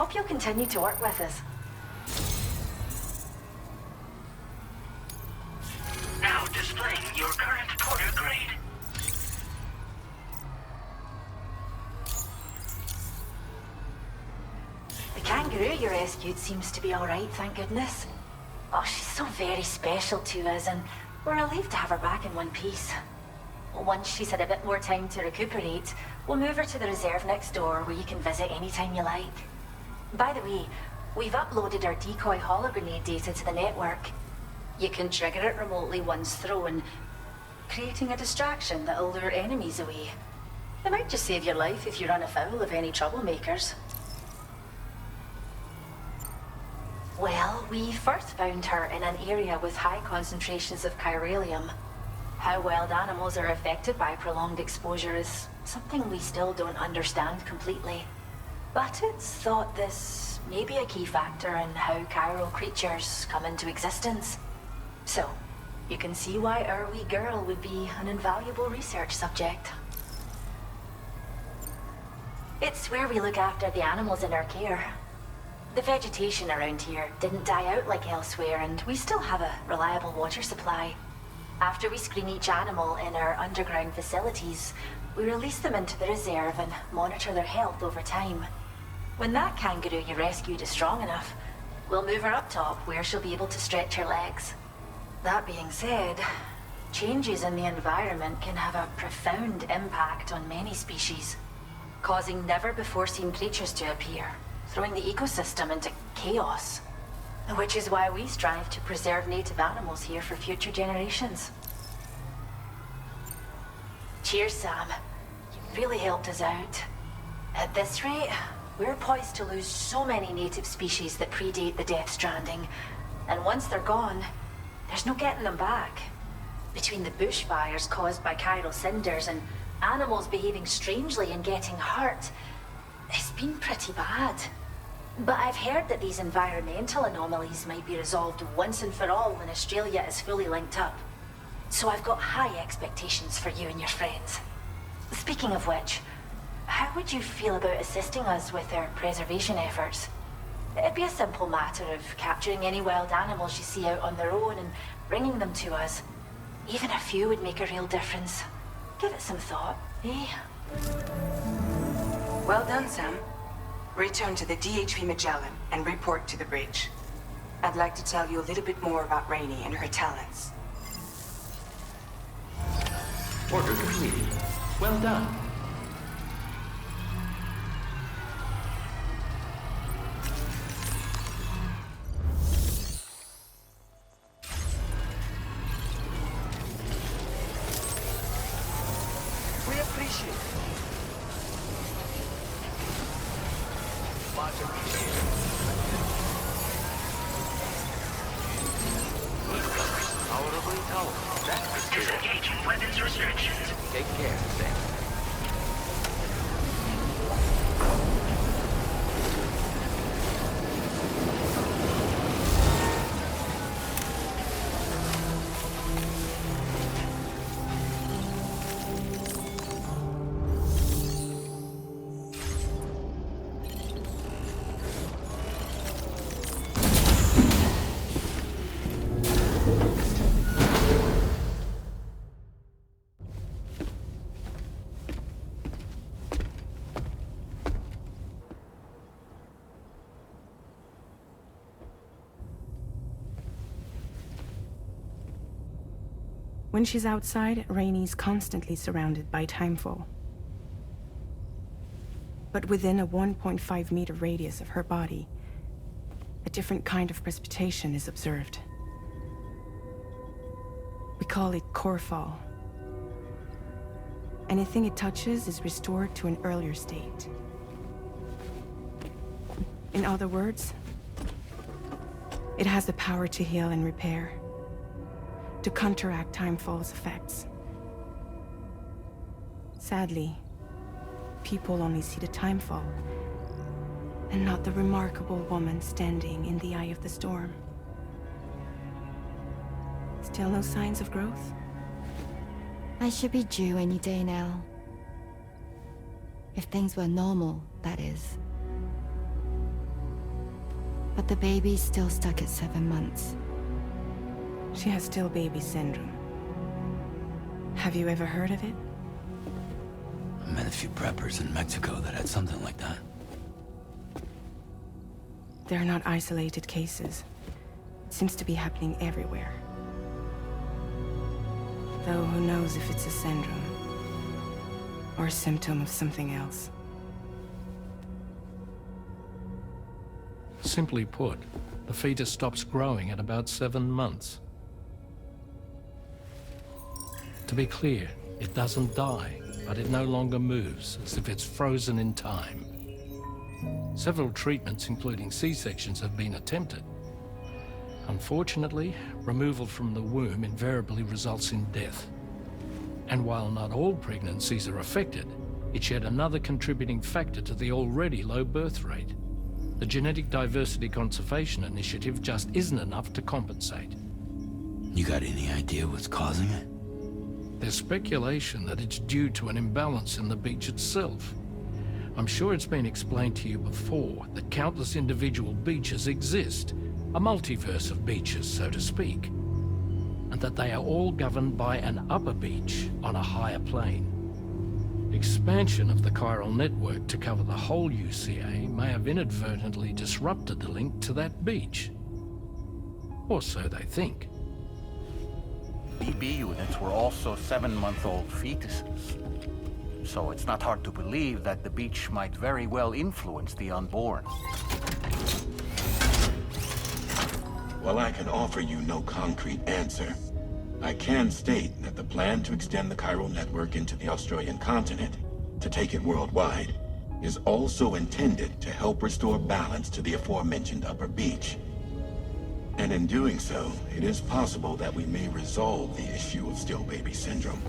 hope you'll continue to work with us. Now displaying your current porter grade. The kangaroo you rescued seems to be alright, thank goodness. Oh, she's so very special to us, and we're relieved to have her back in one piece. Once she's had a bit more time to recuperate, we'll move her to the reserve next door where you can visit anytime you like. By the way, we've uploaded our decoy holo grenade data to the network. You can trigger it remotely once thrown, creating a distraction that'll lure enemies away. It might just save your life if you run afoul of any troublemakers. Well, we first found her in an area with high concentrations of chiralium. How wild animals are affected by prolonged exposure is something we still don't understand completely. But it's thought this may be a key factor in how chiral creatures come into existence. So, you can see why our wee girl would be an invaluable research subject. It's where we look after the animals in our care. The vegetation around here didn't die out like elsewhere, and we still have a reliable water supply. After we screen each animal in our underground facilities, we release them into the reserve and monitor their health over time. When that kangaroo you rescued is strong enough, we'll move her up top where she'll be able to stretch her legs. That being said, changes in the environment can have a profound impact on many species, causing never-before-seen creatures to appear, throwing the ecosystem into chaos. Which is why we strive to preserve native animals here for future generations. Cheers, Sam. You've really helped us out. At this rate, we're poised to lose so many native species that predate the Death Stranding. And once they're gone, there's no getting them back. Between the bushfires caused by chiral cinders and animals behaving strangely and getting hurt, it's been pretty bad. But I've heard that these environmental anomalies might be resolved once and for all when Australia is fully linked up. So I've got high expectations for you and your friends. Speaking of which, how would you feel about assisting us with our preservation efforts? It'd be a simple matter of capturing any wild animals you see out on their own and bringing them to us. Even a few would make a real difference. Give it some thought, eh? Well done, Sam. Return to the DHV Magellan and report to the bridge. I'd like to tell you a little bit more about Rainey and her talents. Order completed. Well done. We appreciate it. Much appreciated. Tolerably tolerable. That's the spirit. Disengaging weapons restrictions. Take care, Sam. When she's outside, Rainey's constantly surrounded by timefall. But within a 1.5-meter radius of her body, a different kind of precipitation is observed. We call it core fall. Anything it touches is restored to an earlier state. In other words, it has the power to heal and repair, to counteract timefall's effects. Sadly, people only see the timefall, and not the remarkable woman standing in the eye of the storm. Still no signs of growth? I should be due any day now. If things were normal, that is. But the baby's still stuck at 7 months. She has still baby syndrome. Have you ever heard of it? I met a few preppers in Mexico that had something like that. They're not isolated cases. It seems to be happening everywhere. Though who knows if it's a syndrome or a symptom of something else. Simply put, the fetus stops growing at about 7 months. To be clear, it doesn't die, but it no longer moves, as if it's frozen in time. Several treatments, including C-sections, have been attempted. Unfortunately, removal from the womb invariably results in death. And while not all pregnancies are affected, it's yet another contributing factor to the already low birth rate. The Genetic Diversity Conservation Initiative just isn't enough to compensate. You got any idea what's causing it? There's speculation that it's due to an imbalance in the beach itself. I'm sure it's been explained to you before that countless individual beaches exist, a multiverse of beaches, so to speak, and that they are all governed by an upper beach on a higher plane. Expansion of the chiral network to cover the whole UCA may have inadvertently disrupted the link to that beach. Or so they think. BB units were also 7-month-old fetuses. So it's not hard to believe that the beach might very well influence the unborn. While I can offer you no concrete answer, I can state that the plan to extend the chiral network into the Australian continent, to take it worldwide, is also intended to help restore balance to the aforementioned upper beach. And in doing so, it is possible that we may resolve the issue of still baby syndrome.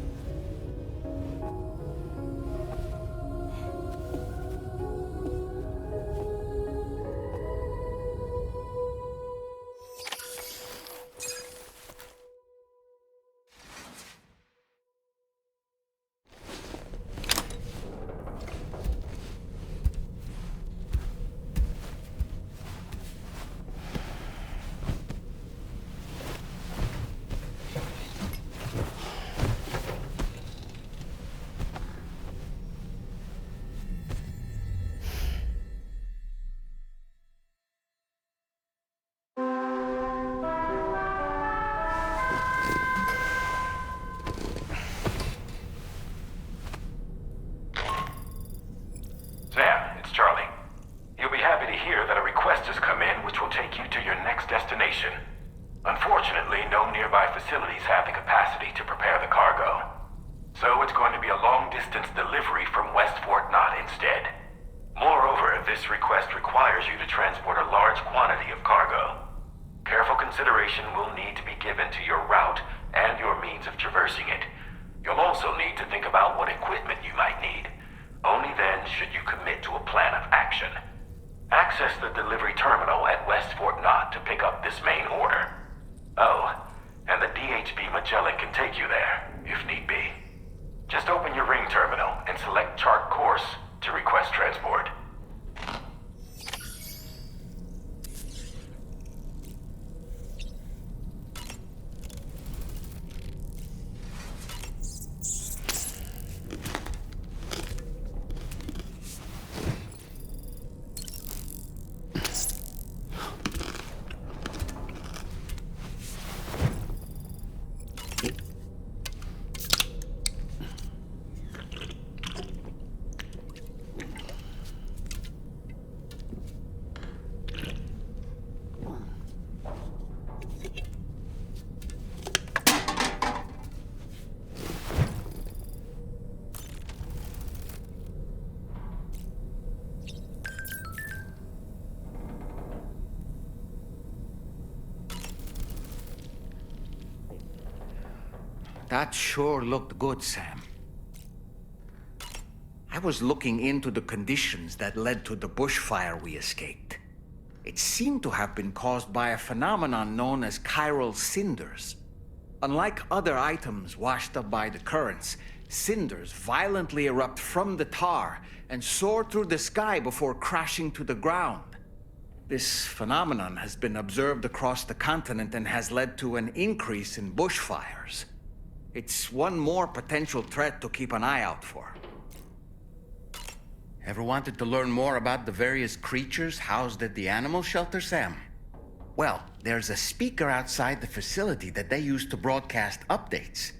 destination. Unfortunately, no nearby facilities have the capacity to prepare the cargo. So it's going to be a long-distance delivery from West Fort Knott instead. Moreover, this request requires you to transport a large quantity of cargo. Careful consideration will need to be given to your route and your means of traversing it. You'll also need to think about what equipment you might need. Only then should you commit to a plan of action. Access the delivery terminal at West Fort Knott to pick up this main order. Oh, and the DHB Magellan can take you there, if need be. Just open your ring terminal and select chart course to request transport. That sure looked good, Sam. I was looking into the conditions that led to the bushfire we escaped. It seemed to have been caused by a phenomenon known as chiral cinders. Unlike other items washed up by the currents, cinders violently erupt from the tar and soar through the sky before crashing to the ground. This phenomenon has been observed across the continent and has led to an increase in bushfires. It's one more potential threat to keep an eye out for. Ever wanted to learn more about the various creatures housed at the animal shelter, Sam? Well, there's a speaker outside the facility that they use to broadcast updates.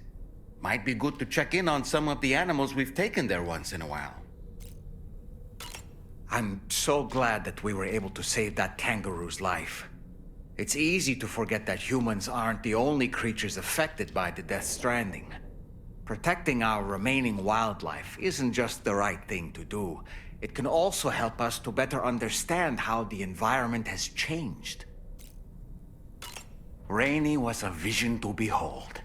Might be good to check in on some of the animals we've taken there once in a while. I'm so glad that we were able to save that kangaroo's life. It's easy to forget that humans aren't the only creatures affected by the Death Stranding. Protecting our remaining wildlife isn't just the right thing to do. It can also help us to better understand how the environment has changed. Rainey was a vision to behold.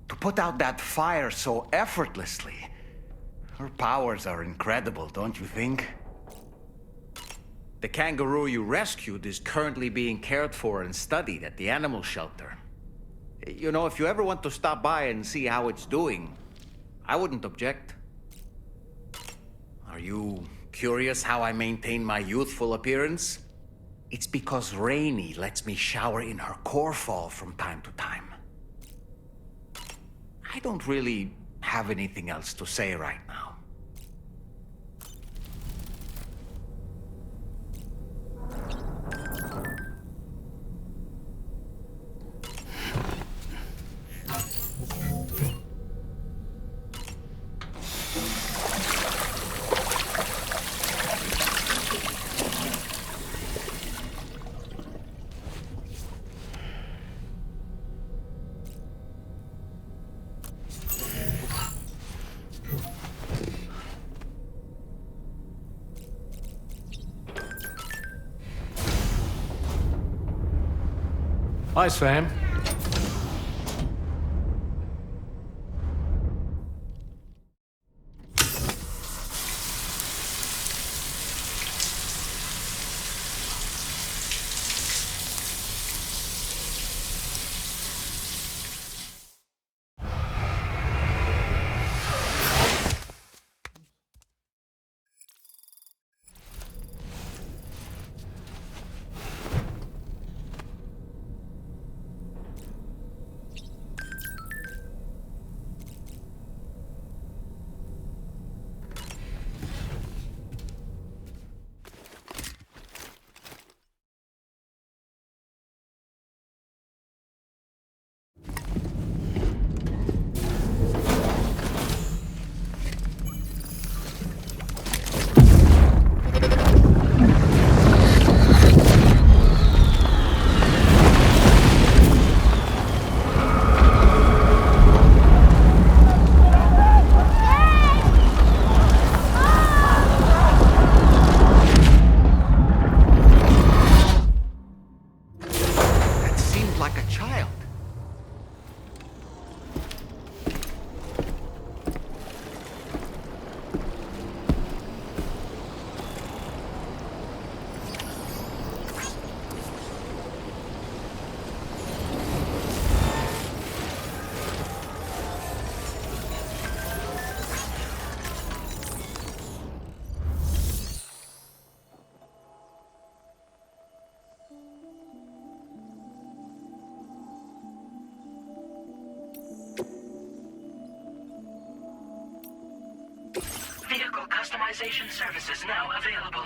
To put out that fire so effortlessly. Her powers are incredible, don't you think? The kangaroo you rescued is currently being cared for and studied at the animal shelter. You know, if you ever want to stop by and see how it's doing, I wouldn't object. Are you curious how I maintain my youthful appearance? It's because Rainey lets me shower in her core fall from time to time. I don't really have anything else to say right now. Hi, Sam. Vehicle customization services now available.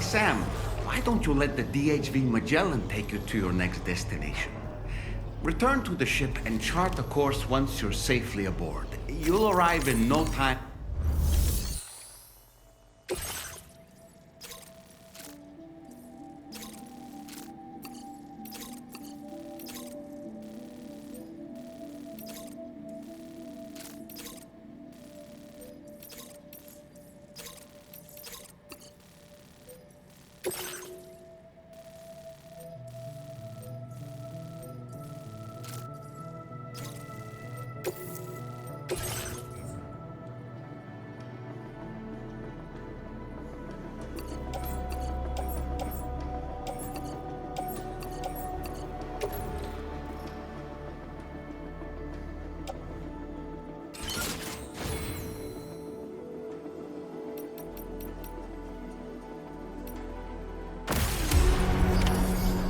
Sam, why don't you let the DHV Magellan take you to your next destination? Return to the ship and chart a course once you're safely aboard. You'll arrive in no time.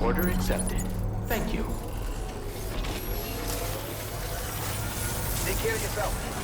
Order accepted. Thank you. Take care of yourself.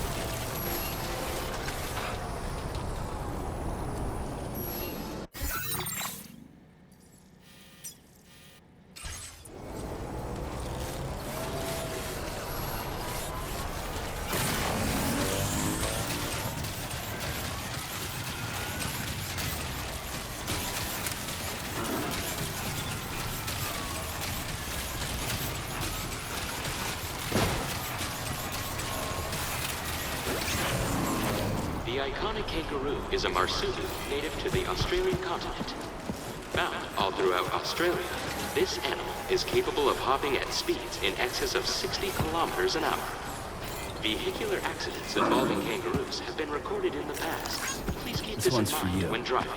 The iconic kangaroo is a marsupial native to the Australian continent. Found all throughout Australia, this animal is capable of hopping at speeds in excess of 60 kilometers an hour. Vehicular accidents involving kangaroos have been recorded in the past. Please keep this in mind when driving.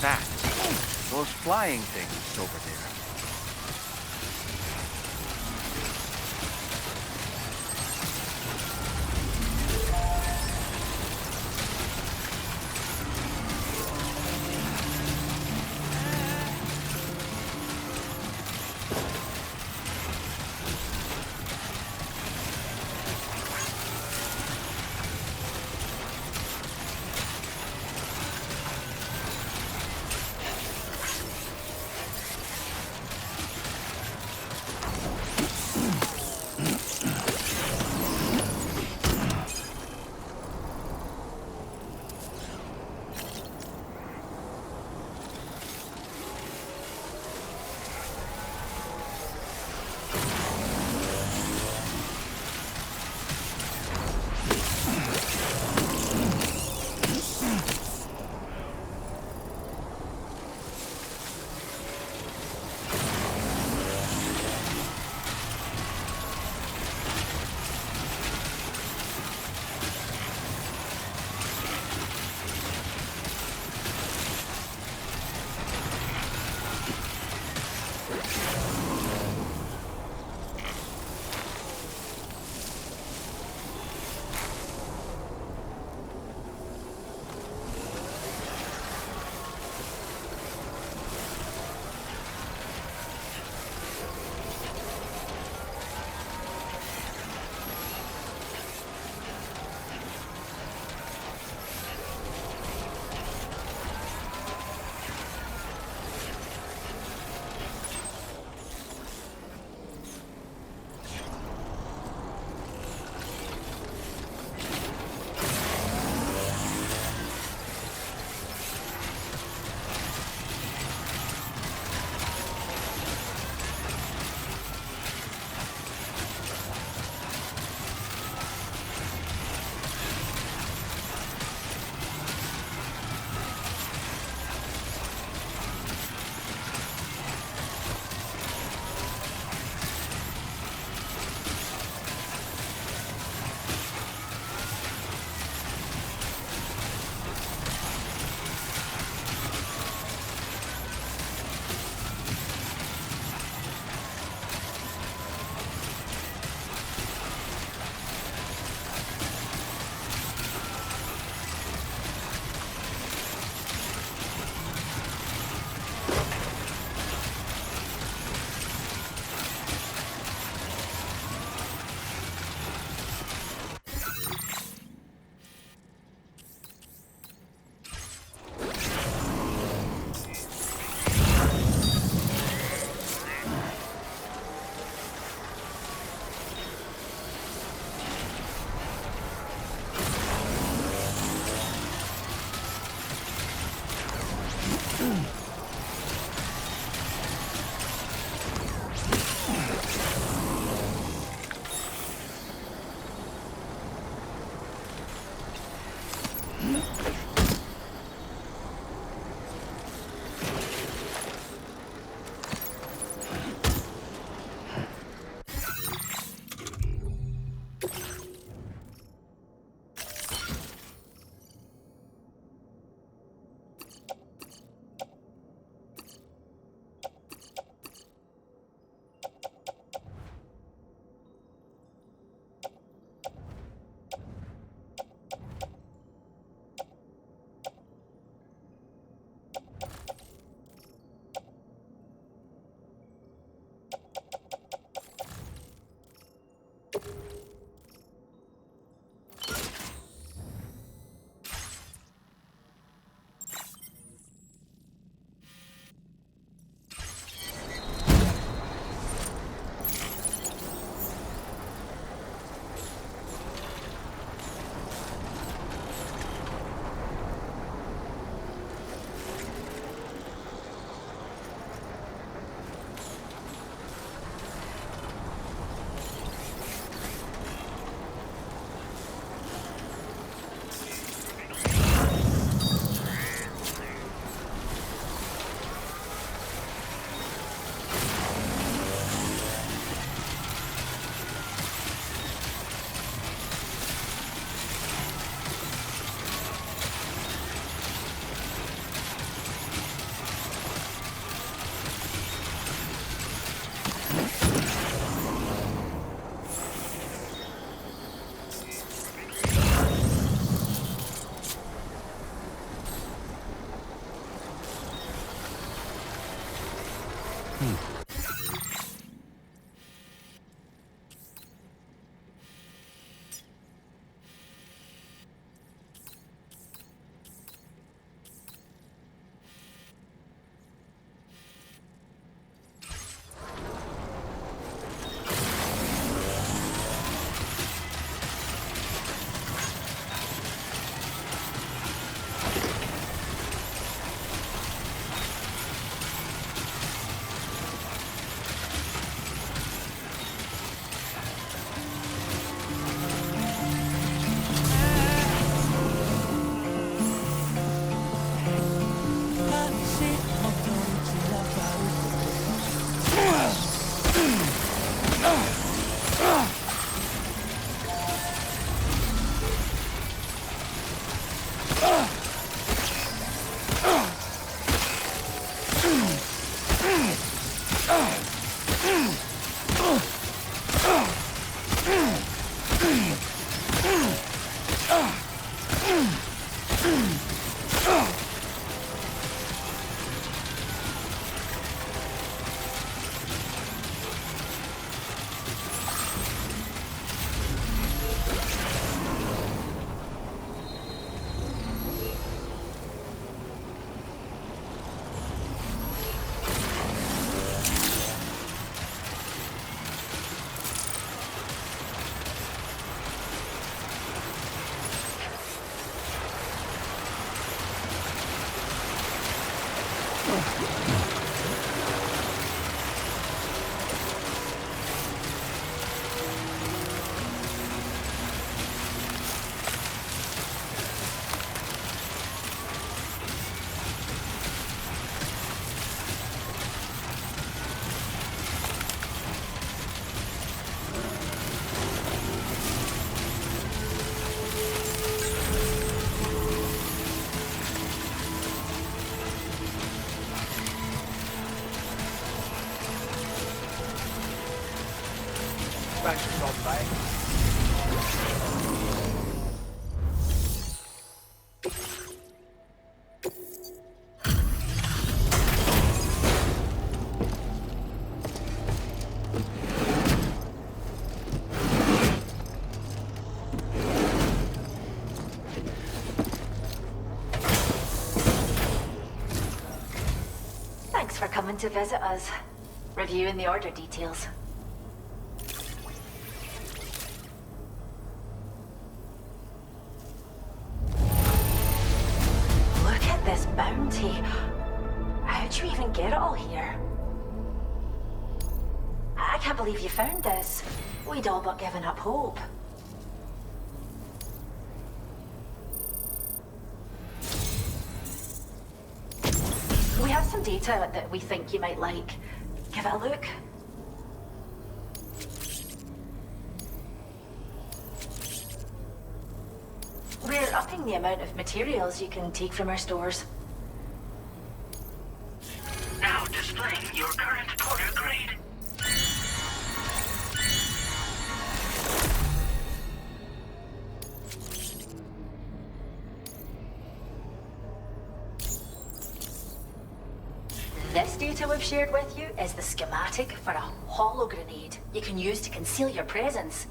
That. Those flying things over there. Expansion's on, mate. Thanks for coming to visit us. Reviewing the order details. Look at this bounty. How'd you even get it all here? I can't believe you found this. We'd all but given up hope. We have some data that we think you might like. Give it a look. We're upping the amount of materials you can take from our stores. Now displaying your current porter grade. This data we've shared with you is the schematic for a holo grenade you can use to conceal your presence.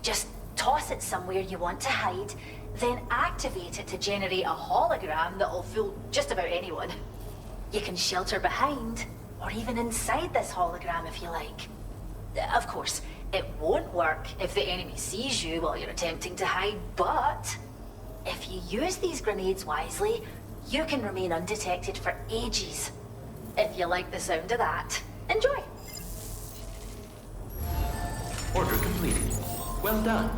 Just toss it somewhere you want to hide, then activate it to generate a hologram that'll fool just about anyone. You can shelter behind, or even inside this hologram if you like. Of course, it won't work if the enemy sees you while you're attempting to hide, but if you use these grenades wisely, you can remain undetected for ages. If you like the sound of that, enjoy. Order completed. Well done.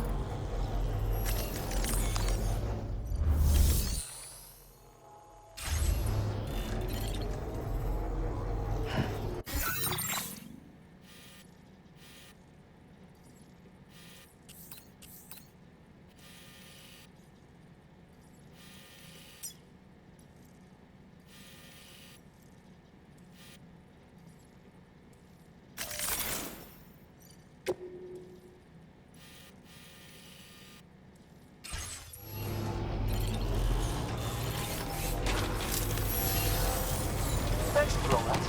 Thanks for all that.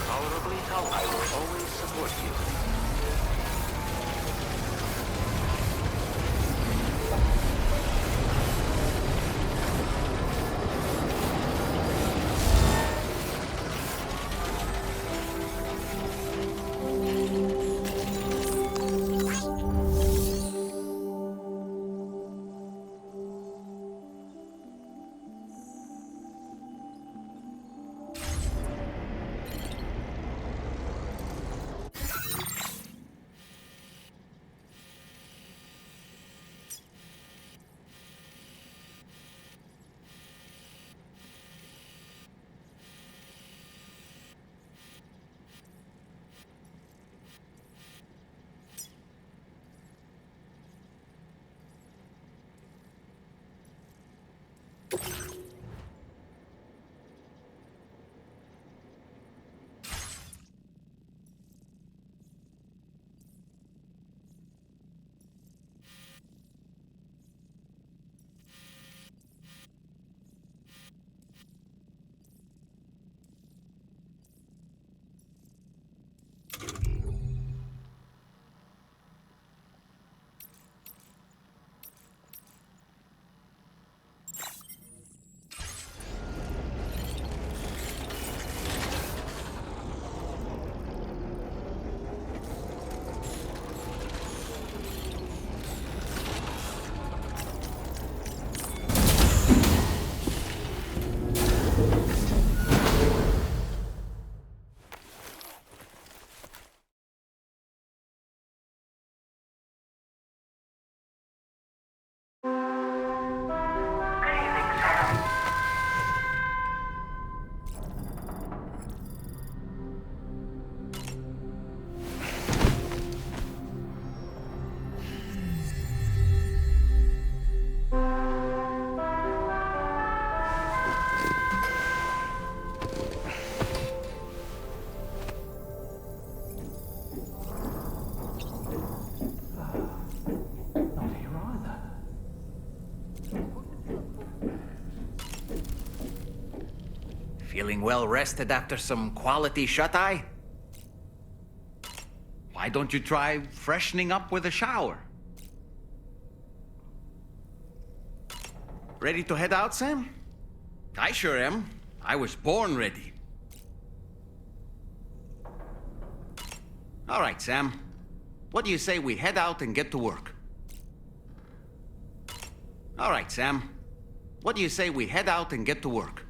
Tolerably tolerable. I will always support you. Feeling well rested after some quality shut-eye? Why don't you try freshening up with a shower? Ready to head out, Sam? I sure am. I was born ready. All right, Sam. What do you say we head out and get to work? All right, Sam. What do you say we head out and get to work?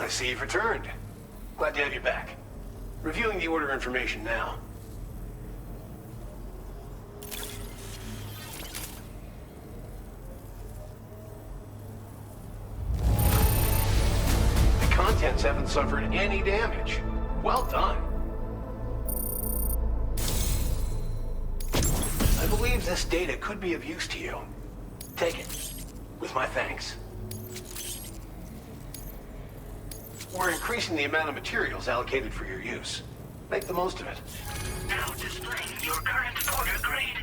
I see you've returned. Glad to have you back. Reviewing the order information now. The contents haven't suffered any damage. Well done. I believe this data could be of use to you. Take it. With my thanks. We're increasing the amount of materials allocated for your use. Make the most of it. Now displaying your current porter grade.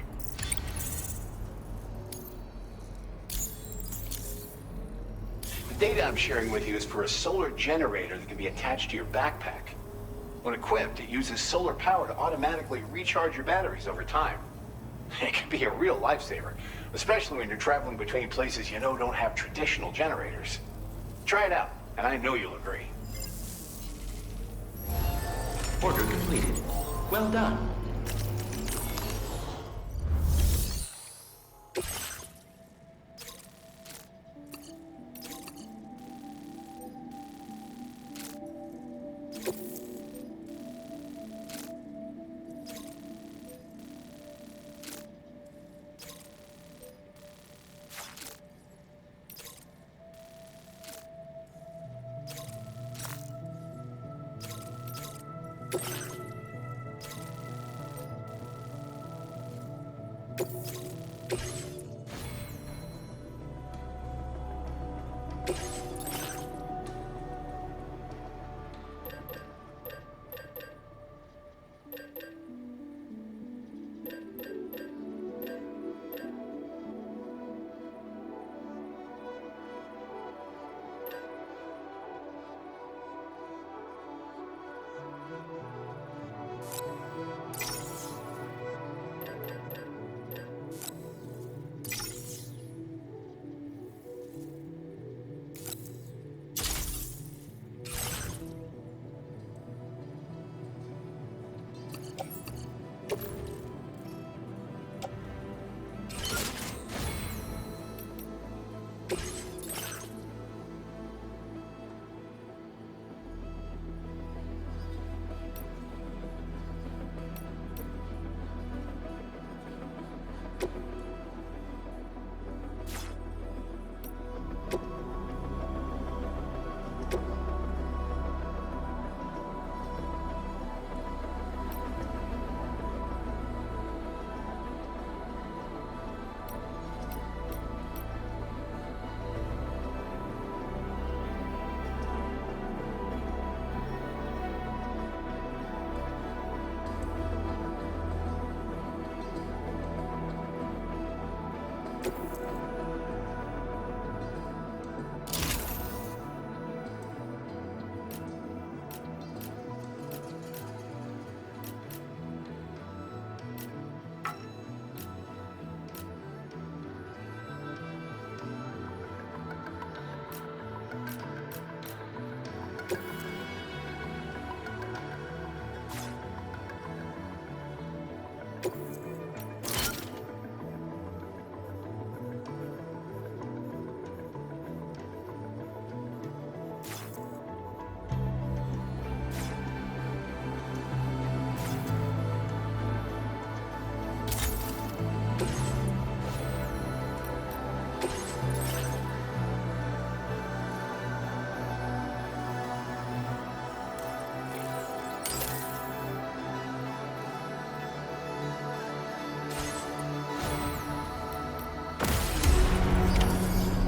The data I'm sharing with you is for a solar generator that can be attached to your backpack. When equipped, it uses solar power to automatically recharge your batteries over time. It can be a real lifesaver, especially when you're traveling between places you know don't have traditional generators. Try it out, and I know you'll agree. Order completed. Well done.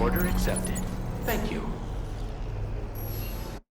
Order accepted. Thank you.